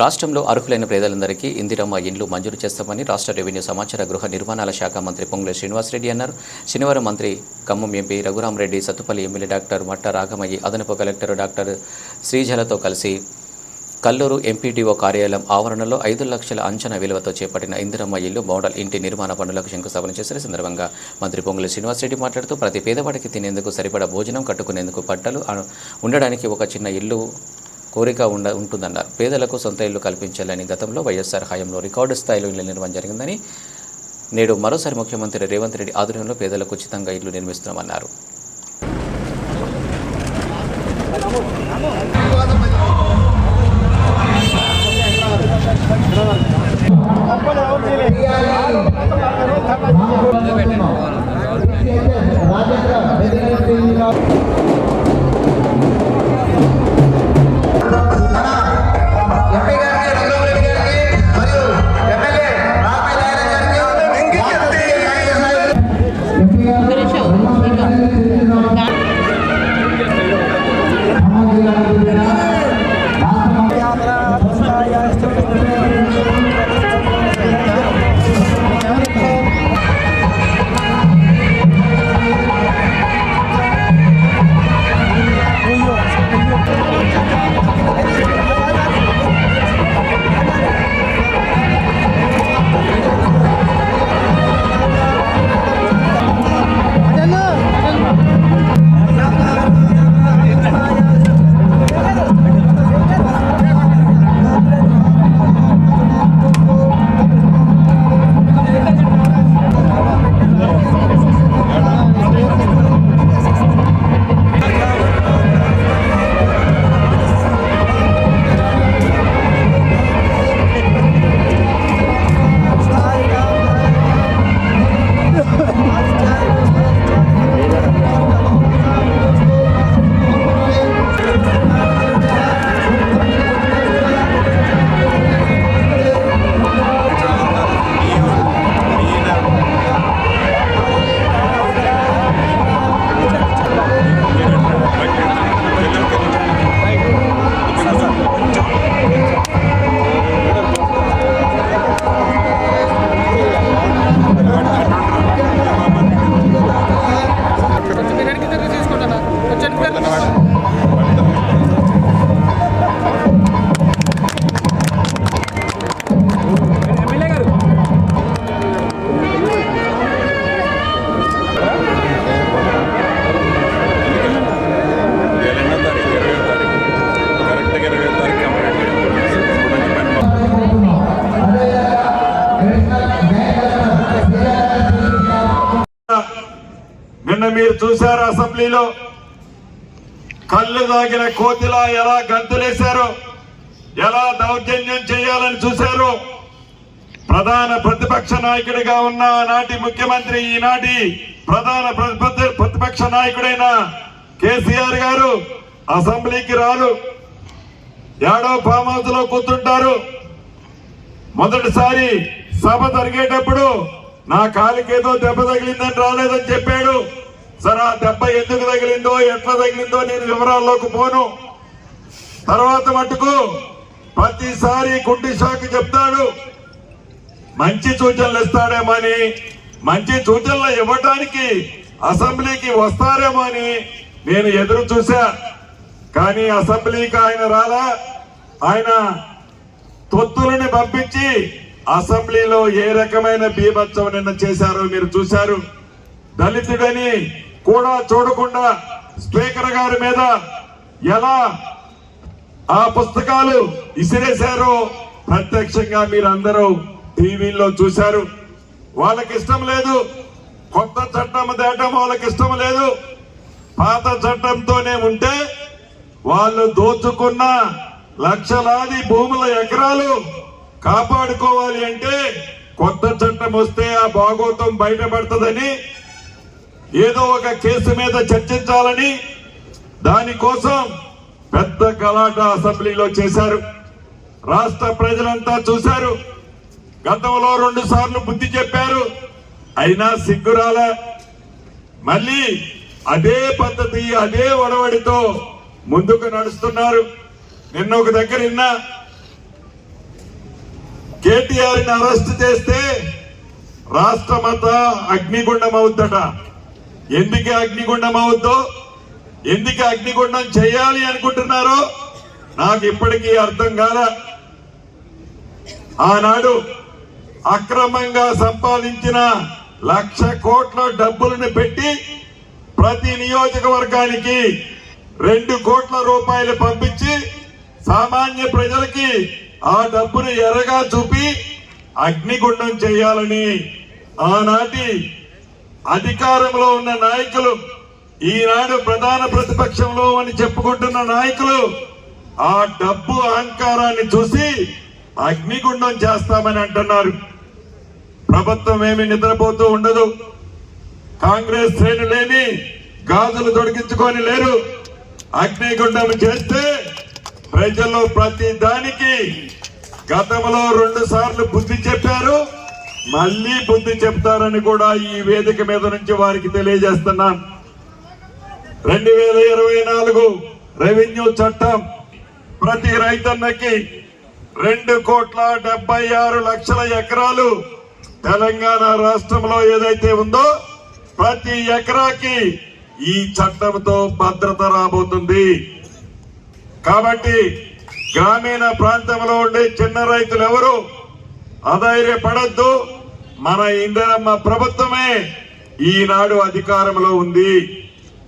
రాష్ట్రంలో అర్హులైన పేదలందరికీ ఇందిరమ్మ ఇండ్లు మంజూరు చేస్తామని రాష్ట్ర రెవెన్యూ సమాచార గృహ నిర్మాణాల శాఖ మంత్రి పొంగులేటి శ్రీనివాసరెడ్డి అన్నారు. శనివారం మంత్రి Khammam MP Raghurama Reddy, Sathupalli MLA doctor మట్ట రాఘమయ్య, అదనపు కలెక్టర్ డాక్టర్ శ్రీజలతో కలిసి కల్లూరు ఎంపీడీఓ కార్యాలయం ఆవరణలో 5 లక్షల అంచనా విలువతో చేపట్టిన ఇందిరమ్మ ఇల్లు మోడల్ ఇంటి నిర్మాణ పనులకు శంకుస్థాపన చేసిన సందర్భంగా మంత్రి పొంగులేటి శ్రీనివాసరెడ్డి మాట్లాడుతూ ప్రతి పేదవాడికి తినేందుకు సరిపడా భోజనం, కట్టుకునేందుకు బట్టలు, ఉండడానికి ఒక చిన్న ఇల్లు కోరిక ఉంటుందన్నారు. పేదలకు సొంత ఇల్లు కల్పించాలని గతంలో వైఎస్ఆర్ హయాంలో రికార్డు స్థాయిలో ఇళ్ల నిర్మాణం జరిగిందని, నేడు మరోసారి ముఖ్యమంత్రి రేవంత్ రెడ్డి ఆధ్వర్యంలో పేదలకు ఉచితంగా ఇల్లు నిర్మిస్తున్నామన్నారు. నిన్న మీరు చూశారు అసెంబ్లీలో కళ్ళు దాగిన కోతిలా ఎలా గంతులేశారో, ఎలా దౌర్జన్యం చేయాలని చూశారో. ప్రధాన ప్రతిపక్ష నాయకుడిగా ఉన్న ఆనాటి ముఖ్యమంత్రి, ఈనాటి ప్రధాన ప్రతిపక్ష నాయకుడైన కేసీఆర్ గారు అసెంబ్లీకి రారు, ఏడో ఫామ్ హౌస్ లో కూర్చుంటారు. మొదటిసారి సభ జరిగేటప్పుడు నా కాలికేదో దెబ్బ తగిలిందని రాలేదని చెప్పాడు. సరే, ఆ దెబ్బ ఎందుకు తగిలిందో, ఎట్లా తగిలిందో నేను వివరాల్లోకి పోను. తర్వాత మటుకు ప్రతిసారి గుండె షాక్ చెప్తాడు. మంచి సూచనలు ఇస్తాడేమో అని, మంచి సూచనలు ఇవ్వడానికి అసెంబ్లీకి వస్తారేమో అని నేను ఎదురు చూశా. కానీ అసెంబ్లీకి ఆయన రాలా. ఆయన తొత్తులని పంపించి అసెంబ్లీలో ఏ రకమైన బీభత్సం నిన్న చేశారో మీరు చూశారు. దళితుడని కూడా చూడకుండా స్పీకర్ గారి మీద ఎలా ఆ పుస్తకాలు ఇసిరేశారో ప్రత్యక్షంగా మీరందరూ టీవీల్లో చూశారు. వాళ్ళకి ఇష్టం లేదు, కొత్త చట్టం తేటం వాళ్ళకి ఇష్టం లేదు. పాత చట్టంతోనే ఉంటే వాళ్ళు దోచుకున్న లక్షలాది భూముల ఎకరాలు కాపాడుకోవాలి అంటే కొత్త చట్టం వస్తే ఆ భాగోతం బయటపడుతుందని, ఏదో ఒక కేసు మీద చర్చించాలని దానికోసం పెద్ద గలాట అసెంబ్లీలో చేశారు. రాష్ట్ర ప్రజలంతా చూశారు. గతంలో 2 సార్లు బుద్ధి చెప్పారు, అయినా సిగ్గురాల. మళ్ళీ అదే పద్ధతి, అదే ఒడవడితో ముందుకు నడుస్తున్నారు. నిన్న ఒక దగ్గర విన్నా, కేటీఆర్ని అరెస్ట్ చేస్తే రాష్ట్రమంతా అగ్నిగుండం అవుద్దట. ఎందుకు అగ్నిగుండం అవుద్దో, ఎందుకు అగ్నిగుండం చేయాలి అనుకుంటున్నారో నాకు ఇప్పటికీ అర్థం కాల. ఆనాడు అక్రమంగా సంపాదించిన 1,00,000 కోట్ల డబ్బులను పెట్టి ప్రతి నియోజకవర్గానికి 2 కోట్ల రూపాయలు పంపించి సామాన్య ప్రజలకి ఆ డబ్బును ఎర్రగా చూపి అగ్నిగుండం చేయాలని ఆనాటి అధికారంలో ఉన్న నాయకులు, ఈనాడు ప్రధాన ప్రతిపక్షంలో అని చెప్పుకుంటున్న నాయకులు ఆ డబ్బు అహంకారాన్ని చూసి అగ్నిగుండం చేస్తామని అంటున్నారు. ప్రభుత్వం ఏమి నిద్రపోతూ ఉండదు. కాంగ్రెస్ శ్రేణులేమి గాజులు తొడిగించుకొని లేరు. అగ్నిగుండం చేస్తే ప్రజలు ప్రతి దానికి గతంలో 2 సార్లు బుద్ధి చెప్పారు, మళ్ళీ బుద్ధి చెప్తారని కూడా ఈ వేదిక మీద నుంచి వారికి తెలియజేస్తున్నాను. 2024 రెవెన్యూ చట్టం ప్రతి రైతన్నకి 2,76,00,000 ఎకరాలు తెలంగాణ రాష్ట్రంలో ఏదైతే ఉందో ప్రతి ఎకరాకి ఈ చట్టంతో భద్రత రాబోతుంది. కాబట్టి గ్రామీణ ప్రాంతంలో ఉండే చిన్న రైతులు ఎవరు అధైర్యపడద్దు. మన ఇందిరమ్మ ప్రభుత్వమే ఈనాడు అధికారంలో ఉంది.